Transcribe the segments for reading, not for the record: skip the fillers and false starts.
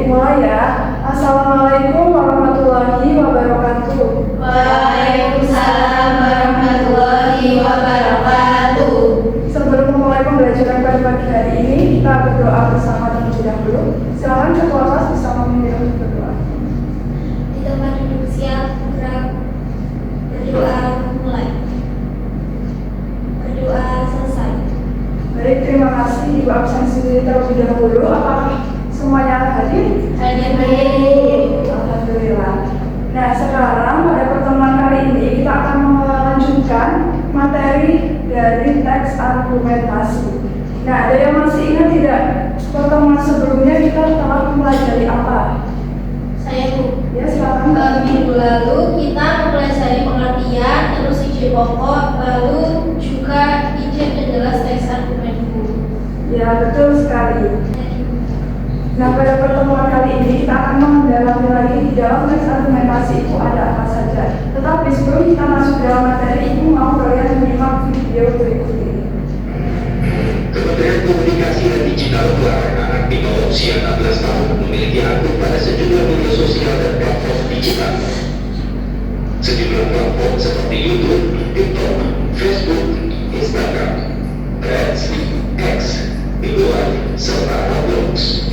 mulai ya. Assalamualaikum warahmatullahi wabarakatuh. Waalaikumsalam warahmatullahi wabarakatuh. Sebelum memulai pembelajaran pada pagi hari ini, kita berdoa bersama terlebih dahulu. Silakan ketua kelas bisa memimpin untuk berdoa. Di tempat duduk siap, gerak, berdoa mulai. Berdoa selesai. Baik, terima kasih Ibu absensi terlebih dahulu. Apakah semuanya hadir? Hadir. Alhamdulillah. Nah, sekarang pada pertemuan kali ini kita akan melanjutkan materi dari teks argumentasi. Nah, ada yang masih ingat tidak? Pertemuan sebelumnya kita telah mempelajari apa? Saya Bu. Ya, silakan. Minggu lalu kita mempelajari pengertian, terus ide pokok, lalu juga ide penjelas teks argumen Bu. Ya, betul sekali. Nah, pada pertemuan kali ini kita akan mendalami lagi di dalam teks argumentasi itu ada apa saja. Tetapi sebelum kita masuk dalam materi, Ibu mau kalian menyimak video berikut ini. Kementerian Komunikasi dan Digital melarang anak di bawah usia 16 tahun memiliki akun pada sejumlah media sosial dan platform digital. Sejumlah platform seperti YouTube, TikTok, Facebook, Instagram, Threads, X, Bigoan, serta Roblox.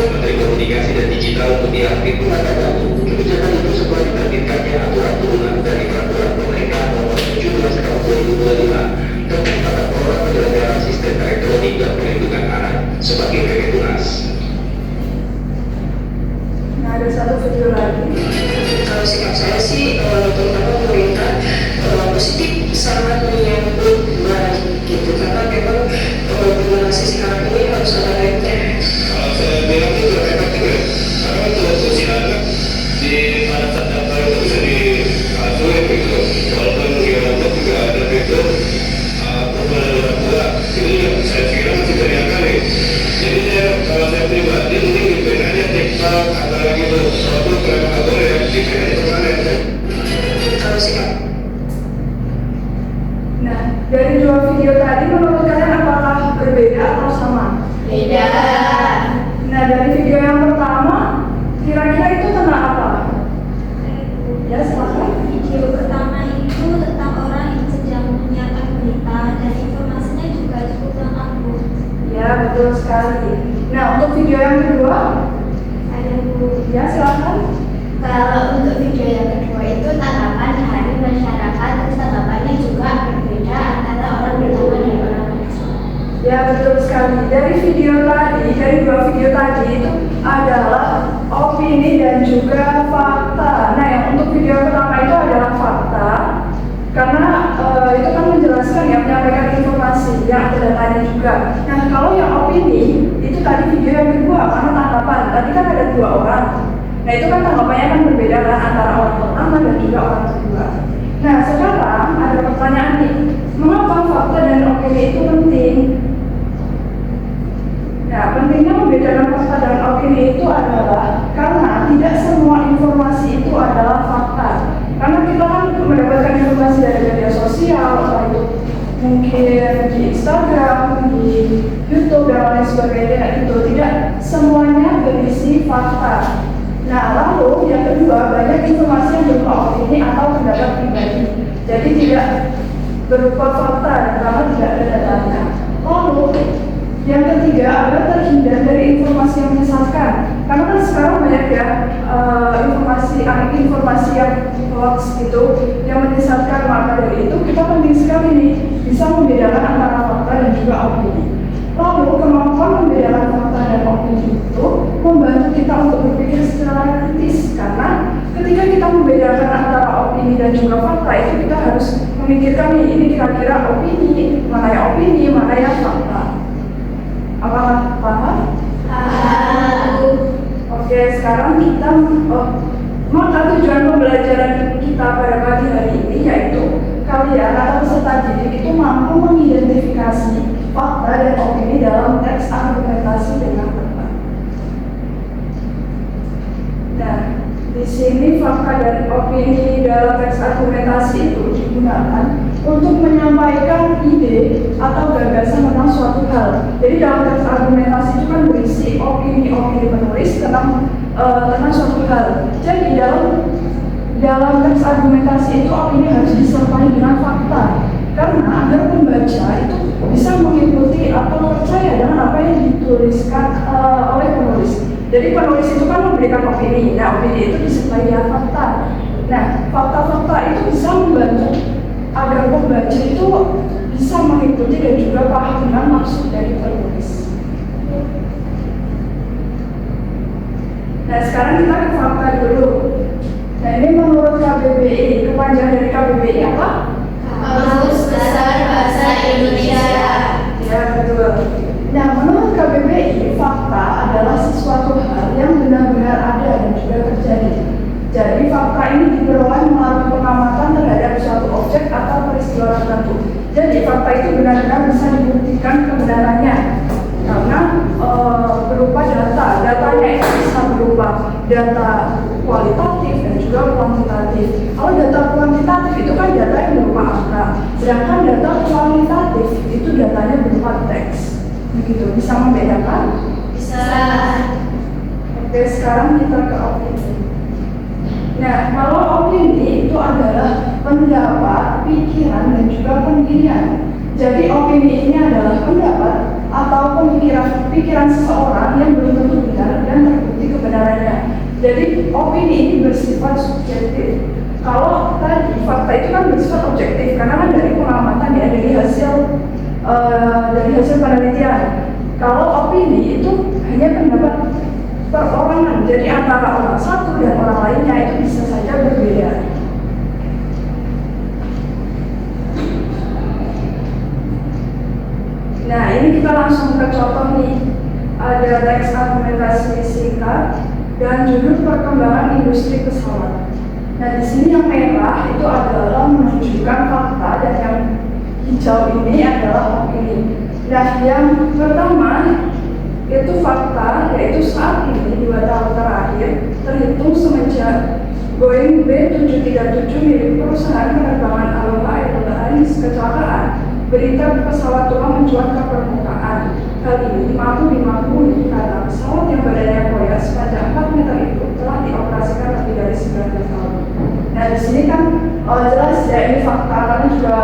Menteri Komunikasi dan Digital Mutia Arifin mengatakan kebijakan itu setelah diterbitkannya aturan turunan dari Peraturan Pemerintah Nomor 17 Tahun 2025 tentang tata kelola penyelenggaraan sistem elektronik dan perlindungan anak sebagai PPTUNAS. Nah, ada satu video lagi. Kalau sikap saya sih, terutama pemerintah positif sangat menyambut baik gitu, karena memang generasi sekarang ini harus ada remnya. Kalau saya bilang itu efektif ya, karena untuk sosial di pada saat daftar itu bisa diatur gitu, walaupun di laptop juga ada fitur perubahan orang tua, itu yang saya kira masih terjangkau nih. Jadi kalau saya pribadi mungkin dipilih aja TikTok atau gitu, suatu provokator yang dipilih aja kemarin. Kalau sikap Nah, dari dua video tadi menurut kalian apakah berbeda atau sama? Beda. Nah, dari video yang pertama, kira-kira itu tentang apa? Ya, silakan. Video pertama itu tentang orang yang sedang menyiarkan berita dan informasinya juga cukup lengkap Bu. Ya, betul sekali. Nah, untuk video yang kedua, Ada Bu. ya silakan. Kalau untuk video yang kedua itu tanggapan hari masyarakat, terus tanggapannya juga berbeda antara orang pertama dan orang kedua. Ya, betul sekali. Dari dua video tadi itu adalah opini dan juga fakta. Nah, yang untuk video pertama itu adalah fakta, karena itu kan menjelaskan ya, menyampaikan informasi yang ada datanya juga. Nah, kalau yang opini itu tadi video yang kedua, karena tanggapan. Tadi kan ada dua orang. Nah, itu kan tanggapannya kan berbeda kan antara orang pertama dan juga orang kedua. Nah, sekarang ada pertanyaan nih, mengapa fakta dan opini itu penting? Nah, pentingnya membedakan fakta dan opini itu adalah karena tidak semua informasi itu adalah fakta. Karena kita kan mendapatkan informasi dari media sosial, entah itu mungkin di Instagram, di YouTube dan lain sebagainya, itu tidak semuanya berisi fakta. Nah, lalu yang kedua, banyak informasi yang berupa opini atau pendapat pribadi, jadi tidak berupa fakta dan karena tidak ada datanya. Lalu yang ketiga adalah terhindar dari informasi yang menyesatkan, karena kan sekarang banyak ya informasi yang hoax gitu yang menyesatkan. Maka dari itu kita penting sekali nih bisa membedakan antara fakta dan juga opini. Lalu kemampuan membedakan fakta dan opini itu membantu kita untuk berpikir secara kritis, karena ketika kita membedakan antara opini dan juga fakta itu kita harus memikirkan nih, ini kira-kira opini, mana yang fakta. Apakah paham? Oke, sekarang kita maka tujuan pembelajaran kita pada pagi hari ini yaitu kalian atau peserta didik itu mampu mengidentifikasi fakta dan opini dalam teks argumentasi dengan tepat. Nah, di sini fakta dan opini dalam teks argumentasi itu digunakan untuk menyampaikan ide atau gagasan tentang suatu hal. Jadi dalam teks argumentasi itu kan berisi opini tentang suatu hal. Jadi dalam teks argumentasi itu opini harus disertai dengan fakta, karena agar pembaca itu bisa mengikuti atau percaya dengan apa yang dituliskan oleh penulis. Jadi penulis itu kan memberikan opini, nah opini itu disertai dengan fakta. Nah, fakta-fakta itu bisa membantu agar pembaca itu bisa mengikuti dan juga paham dengan maksud dari penulis. Nah, sekarang kita ke fakta dulu. Nah, ini menurut KBBI, kepanjangan dari KBBI apa? Kamus Besar Bahasa Indonesia. Ya, betul. Nah, menurut KBBI, fakta adalah sesuatu hal yang benar-benar ada dan juga terjadi. Jadi, fakta ini diperoleh melalui pengamatan terhadap suatu objek atau peristiwa tertentu. Jadi, fakta itu benar-benar bisa dibuktikan kebenarannya karena berupa data. Datanya itu bisa berupa data kualitatif dan juga kuantitatif. Kalau data kuantitatif itu kan data yang berupa angka, sedangkan data kualitatif itu datanya berupa teks. Begitu, bisa membedakan? Bisa. Oke, sekarang kita ke opini. Nah, kalau opini itu adalah pendapat, pikiran, dan juga pendirian. Jadi opini ini adalah pendapat atau pikiran seseorang yang belum tentu benar dan terbukti kebenarannya. Jadi opini ini bersifat subjektif. Kalau tadi fakta itu kan bersifat objektif karena kan dari pengamatan ya, dari hasil penelitian. Kalau opini itu hanya pendapat perorangan, jadi antara orang satu dan orang lainnya itu bisa saja berbeda. Nah, ini kita langsung ke contoh nih. Ada teks argumentasi singkat dan judul perkembangan industri pesawat. Nah, di sini yang merah itu adalah menunjukkan fakta dan yang hijau ini adalah opini. Nah, yang pertama itu fakta, yaitu saat ini 2 tahun terakhir terhitung semenjak Boeing B737 milik perusahaan penerbangan Aloha Airlines kecelakaan, berita pesawat tua mencuat ke permukaan. Hal ini mampu dimaklumi karena pesawat yang badannya koyak sepanjang 4 meter itu telah dioperasikan lebih dari 19 tahun. Nah, di sini kan jelas ya ini fakta, karena juga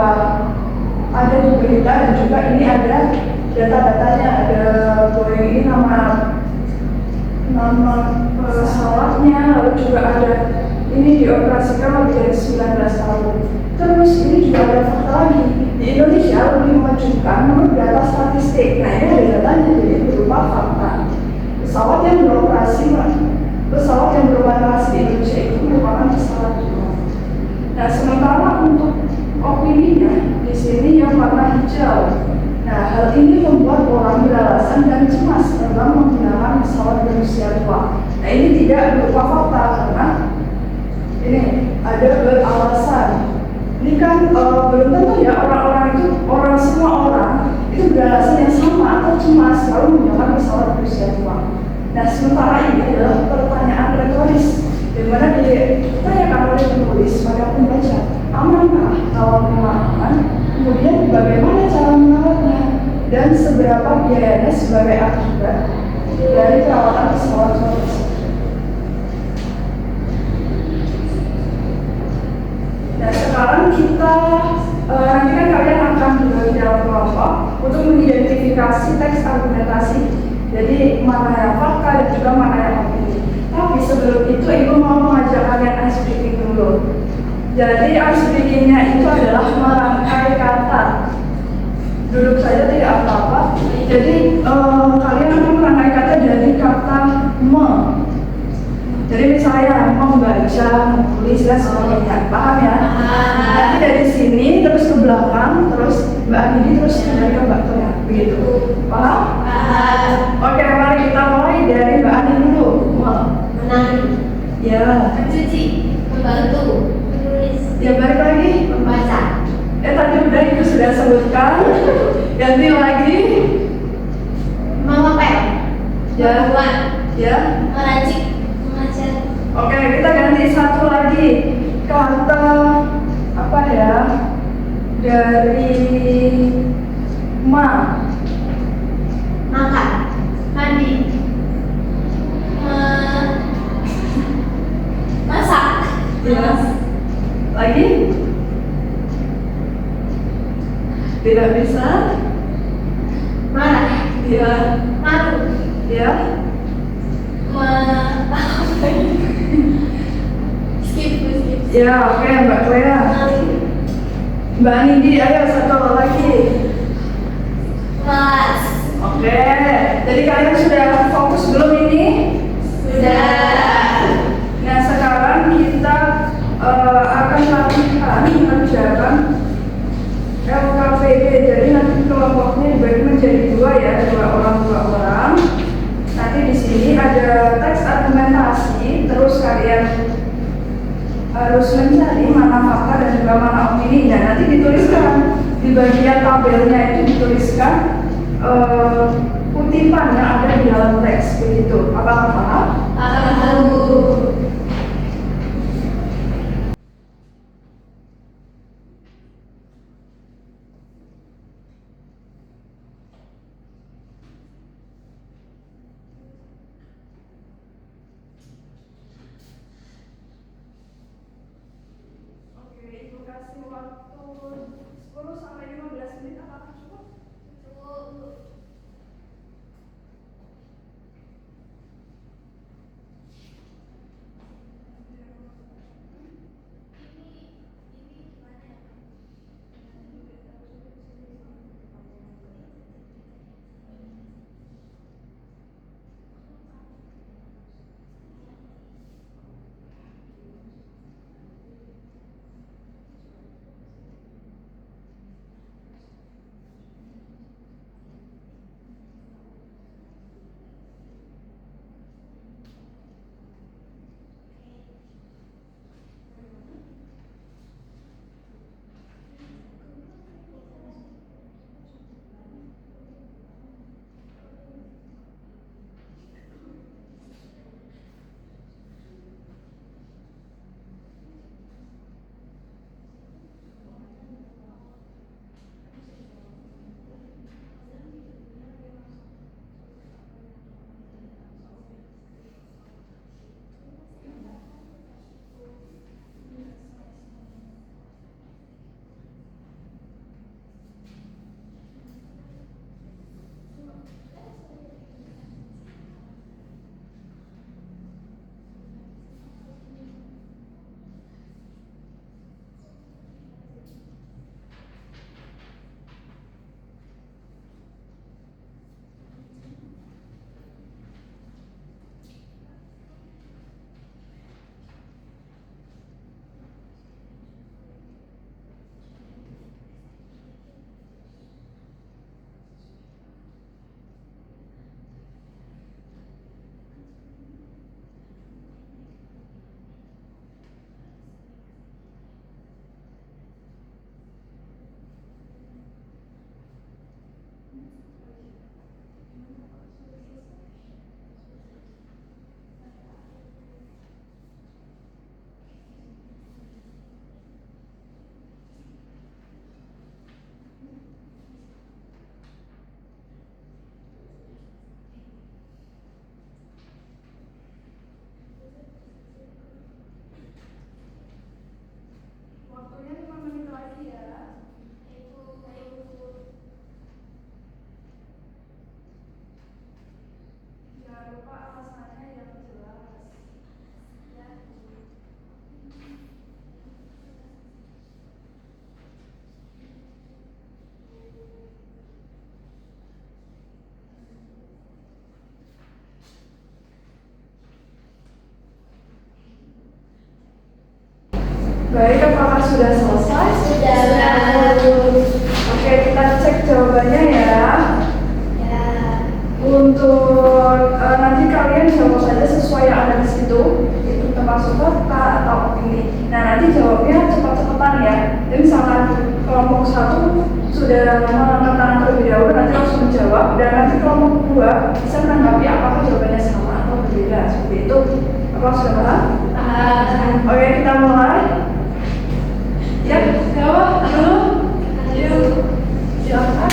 ada di berita dan juga ini ada data-datanya, ada Boeing ini nama pesawatnya, lalu juga ada ini dioperasikan lebih dari 19 tahun. Terus ini juga ada fakta lagi, di Indonesia lebih memajukan menurut data statistik. Nah, ini ada datanya, jadi berupa fakta. Pesawat yang beroperasi di Indonesia itu merupakan pesawat tua. Nah, sementara untuk opininya di sini yang warna hijau. Nah, hal ini membuat orang beralasan dan cemas terbang menggunakan pesawat berusia tua. Nah, ini tidak berupa fakta karena ini ada beralasan. Ini kan belum tentu ya semua orang itu beralasan yang sama atau cemas lalu menggunakan pesawat berusia tua. Nah, sementara ini adalah pertanyaan retoris di mana ditanyakan oleh penulis pada pembaca, amankah kalau aman? Kemudian bagaimana cara merawatnya dan seberapa biayanya sebagai akibat dari perawatan pesawat tersebut. Nah, sekarang kita nanti kan kalian akan dibagi dalam kelompok untuk mengidentifikasi teks argumentasi. Jadi mana yang fakta dan juga mana yang opini. Tapi sebelum itu ibu mau mengajak kalian ice breaking dulu. Jadi ice breakingnya itu adalah merangkai kata. Duduk saja tidak apa-apa. Jadi kalian akan merangkai kata dari kata me. Jadi misalnya membaca, menulis dan sebagainya. Paham ya? Nanti dari sini terus ke belakang, terus Mbak Anidi terus dari ke Mbak Toya. Begitu. Paham? Oke, mari kita mulai dari Mbak Anidi dulu. Menari, Ya. mencuci, membantu, menulis, Ya, balik lagi. membaca, Tadi udah itu sudah sebutkan. Ganti lagi. mengepel, Ya. membuat, Ya. meracik, mengajar, Oke, kita ganti satu lagi. Kata apa ya? Dari makan, mandi, Tidak bisa. Marah. Ya. Malu. Ya. Skip. Ya, oke Mbak Clea. Mbak Nindi, ayo satu lagi. Mas. Oke, jadi kalian sudah fokus belum ini? Sudah. Nah sekarang kita akan latihan mengerjakan LKPD. Jadi nanti kelompoknya dibagi menjadi dua ya, dua orang. Nanti di sini ada teks argumentasi, terus kalian harus mencari mana fakta dan juga mana opini. Dan nanti dituliskan di bagian tabelnya itu dituliskan kutipan yang ada di dalam teks begitu. Apakah paham? Paham. Oke, Ibu kasih waktu 10 sampai 15 menit. Apakah cukup? Waktunya 5 menit lagi ya. Jangan lupa alasannya yang jelas. Baik, apakah sudah selesai? Sudah. Oke, kita cek jawabannya ya. Ya. Untuk nanti kalian jawab saja sesuai yang ada di situ, itu termasuk fakta atau opini. Nah nanti jawabnya cepat-cepatan ya. Jadi misalkan kelompok 1 sudah mengangkat tangan terlebih dahulu, nanti langsung menjawab. Dan nanti kelompok 2 bisa menanggapi apakah jawabannya sama atau berbeda. Seperti itu. Apakah sudah paham? Paham. Oke, kita mulai. Ya, jawab dulu. Yuk, silakan.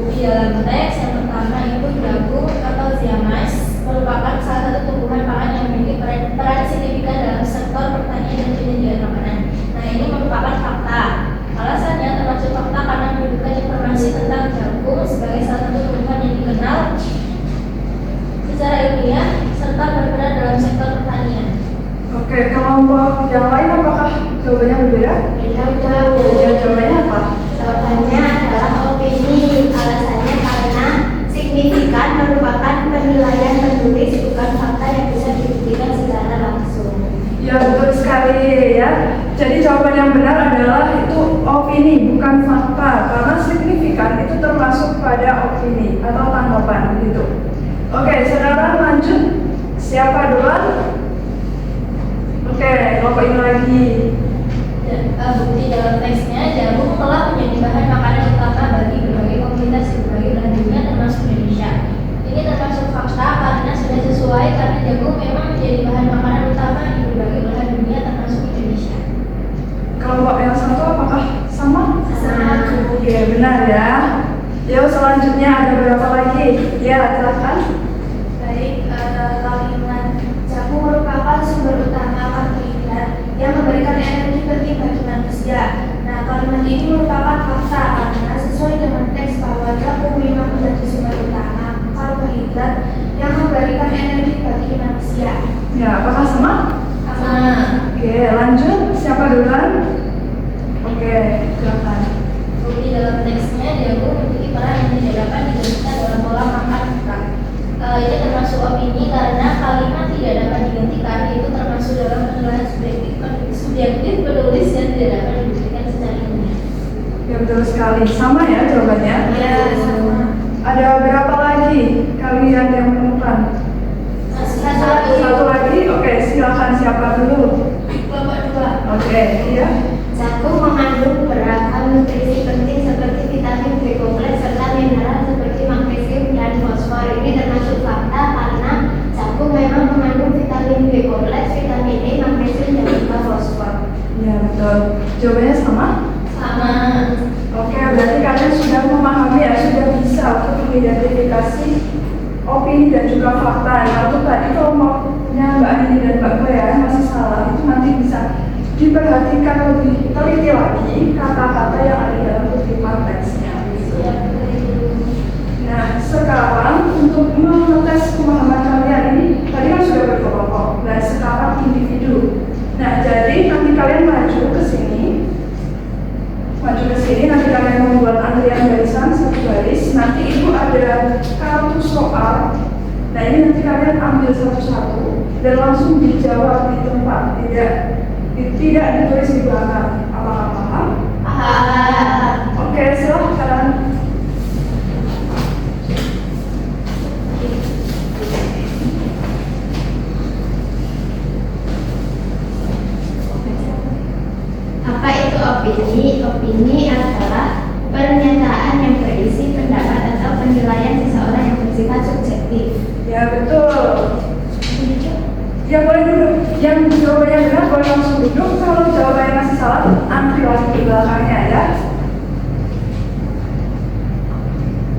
Di dalam teks yang pertama itu jagung atau ziamas merupakan salah satu tumbuhan pangan yang memiliki peran signifikan dalam sektor pertanian dan penyediaan makanan. Nah ini merupakan fakta. Alasannya termasuk fakta Oke, kelompok yang lain apakah jawabannya berbeda? Ya, jawabannya apa? Jawabannya adalah opini. Alasannya karena signifikan merupakan penilaian penulis, bukan fakta yang bisa dibuktikan secara langsung. Ya, betul sekali ya. Jadi jawaban yang benar adalah itu opini, bukan fakta. Karena signifikan itu termasuk pada opini atau tanggapan gitu. Oke, sekarang lanjut. Siapa duluan? Oke, kelompok ini lagi. Bukti dalam teksnya, jagung telah menjadi bahan makanan utama bagi berbagai komunitas di berbagai belahan dunia termasuk Indonesia. Ini termasuk fakta karena sudah sesuai karena jagung memang menjadi bahan makanan utama di berbagai belahan dunia termasuk Indonesia. Kelompok yang satu apakah sama? Sama. Oke, benar ya. Yuk selanjutnya ada berapa lagi? Ya, silakan. Baik, kalimat jagung merupakan sumber utama karbohidrat yang memberikan energi penting bagi manusia. Nah, kalimat ini merupakan fakta karena sesuai dengan teks bahwa jagung memang menjadi sumber utama karbohidrat yang memberikan energi bagi manusia. Ya, apakah sama? Sama. Oke, lanjut. Siapa duluan? Oke, silakan. Bukti dalam teksnya jagung memiliki peran yang tidak dapat digantikan dalam pola makan kita. Ini termasuk opini karena kalimat tidak dapat digantikan, itu termasuk dalam penilaian subjektif penulis yang tidak dapat dibuktikan secara ilmiah. Ya, betul sekali. Sama ya jawabannya? Ya, sama. Ada berapa lagi kalian yang menemukan? Satu lagi? Oke, silakan. Siapa dulu? Kelompok 2. Oke, iya. Jagung mengandung beragam nutrisi penting seperti vitamin B kompleks serta mineral seperti magnesium dan fosfor. Ini termasuk fakta karena jagung memang mengandung vitamin B kompleks, vitamin E, magnesium dan juga fosfor. Ya, betul. Jawabannya sama? Sama. Oke, berarti kalian sudah memahami ya, sudah bisa untuk mengidentifikasi opini dan juga fakta. Nah, untuk tadi kelompoknya Mbak Nini dan Mbak Bea masih salah, itu nanti bisa diperhatikan lebih teliti lagi kata-kata yang ada dalam kutipan teksnya. Nah, sekarang untuk mengetes pemahaman kalian ini, tadi kan sudah berkelompok, dan sekarang individu. Nah, jadi nanti kalian maju ke sini, nanti kalian membuat antrian barisan satu baris. Nanti itu ada kartu soal. Nah, ini nanti kalian ambil satu-satu dan langsung dijawab di tempat, tidak ditulis di belakang. Apakah paham? Paham. Oke, silahkan. Apa itu opini? Opini adalah pernyataan yang berisi pendapat atau penilaian seseorang yang bersifat subjektif. Ya, betul. Ya, boleh duduk. Yang jawabannya benar boleh langsung duduk. Kalau jawabannya masih salah, antri lagi di belakangnya ya.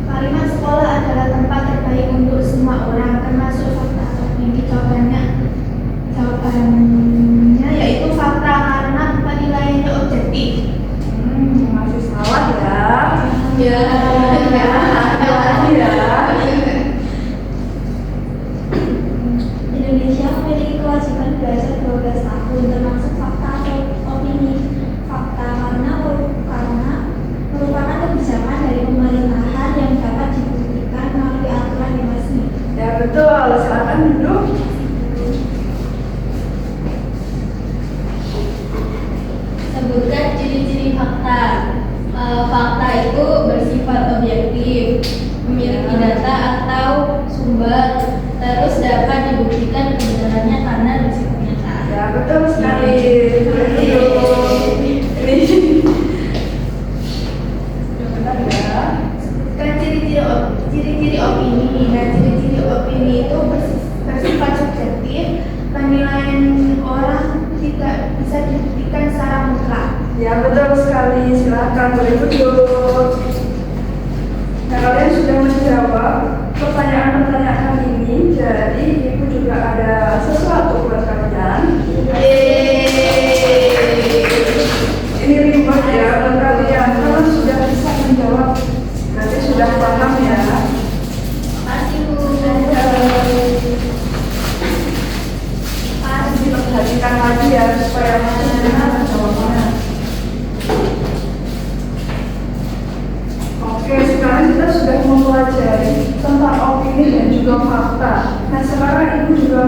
Kalimat sekolah adalah tempat terbaik untuk semua orang, termasuk fakta atau opini. Jawabannya yaitu fakta karena penilaiannya objektif. Masih salah ya. Ya. Indonesia memiliki kewajiban belajar 12 tahun, termasuk fakta atau opini. Fakta karena merupakan kebijakan dari pemerintahan yang dapat dibuktikan melalui aturan yang resmi. Ya, betul. Silakan duduk. Sebutkan ciri-ciri fakta. Fakta itu bersifat objektif, memiliki data atau sumber, terus dapat dibuktikan kebenarannya karena bersifat nyata. Ya, betul sekali. Benar ya. Sebutkan ciri-ciri opini. Nah, ciri-ciri opini itu bersifat subjektif. Penilaian orang tidak bisa dibuktikan secara mutlak. Ya, betul sekali. Silakan boleh duduk. Nah, kalian sudah menjawab pertanyaan-pertanyaan ini. Jadi, Ibu juga ada sesuatu buat kalian. Ini reward ya buat kalian. Kalian sudah bisa menjawab. Berarti sudah paham ya. Makasih, Bu. Harus diperhatikan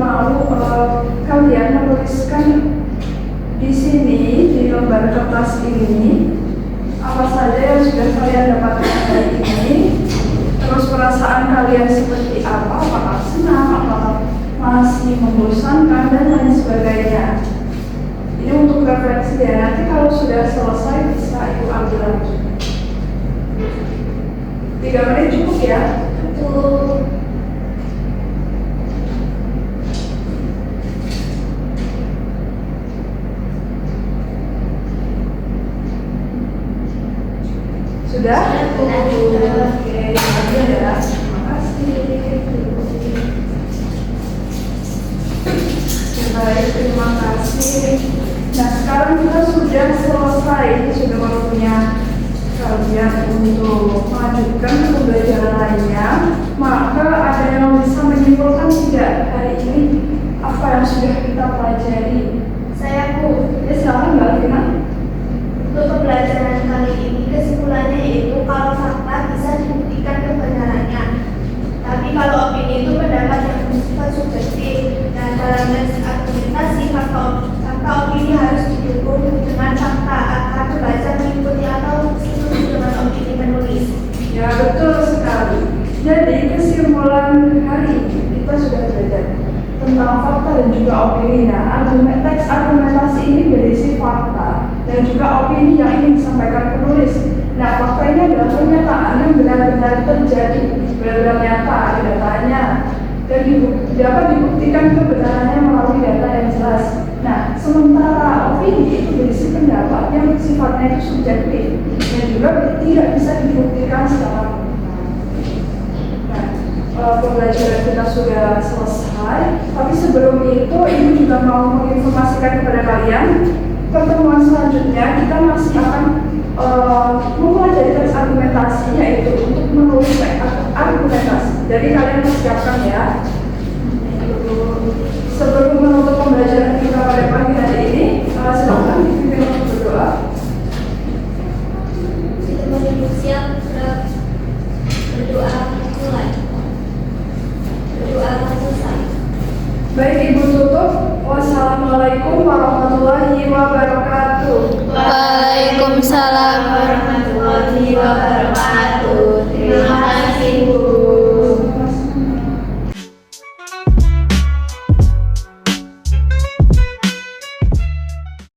mau kalian menuliskan di sini di lembar kertas ini apa saja yang sudah kalian dapatkan hari ini, terus perasaan kalian seperti apa, apakah senang, apakah masih membosankan dan lain sebagainya. Ini untuk refleksi ya, nanti kalau sudah selesai bisa ibu ambil lagi. 3 menit cukup ya? Betul. Sudah? Sudah. Oke, ambil ya. Terima kasih. Baik, terima kasih. Nah, sekarang kita sudah selesai, sudah waktunya kalian untuk melanjutkan ke pembelajaran lainnya. Maka ada yang bisa menyimpulkan tidak hari ini apa yang sudah kita pelajari? Saya Bu. Ya, silakan Mbak Alvina. Untuk pembelajaran kali ini kesimpulannya yaitu kalau fakta bisa dibuktikan kebenarannya. Tapi kalau opini itu pendapat yang bersifat subjektif. Dan dalam argumentasi fakta opini harus didukung dengan fakta agar pembaca mengikuti atau setuju dengan opini penulis. Ya, betul sekali. Jadi kesimpulan hari ini kita sudah belajar tentang fakta dan juga opini. Nah, teks argumentasi ini berisi fakta dan juga opini yang ingin disampaikan penulis. Nah, fakta ini adalah pernyataan yang benar-benar terjadi, benar-benar nyata, ada datanya, dan dapat dibuktikan kebenarannya melalui data yang jelas. Nah, sementara opini itu berisi pendapat yang sifatnya itu subjektif dan juga tidak bisa dibuktikan secara mutlak. Pembelajaran kita sudah selesai, tapi sebelum itu Ibu juga mau menginformasikan kepada kalian pertemuan selanjutnya kita masih akan mempelajari teks argumentasi, yaitu untuk menulis teks argumentasi. Jadi kalian persiapkan ya. Sebelum menutup pembelajaran kita pada pagi hari ini, silakan dipimpin untuk berdoa. Kita siap berdoa mulai. Berdoa selesai. Baik, Ibu tutup. Wassalamualaikum warahmatullahi wabarakatuh. Waalaikumsalam warahmatullahi wabarakatuh.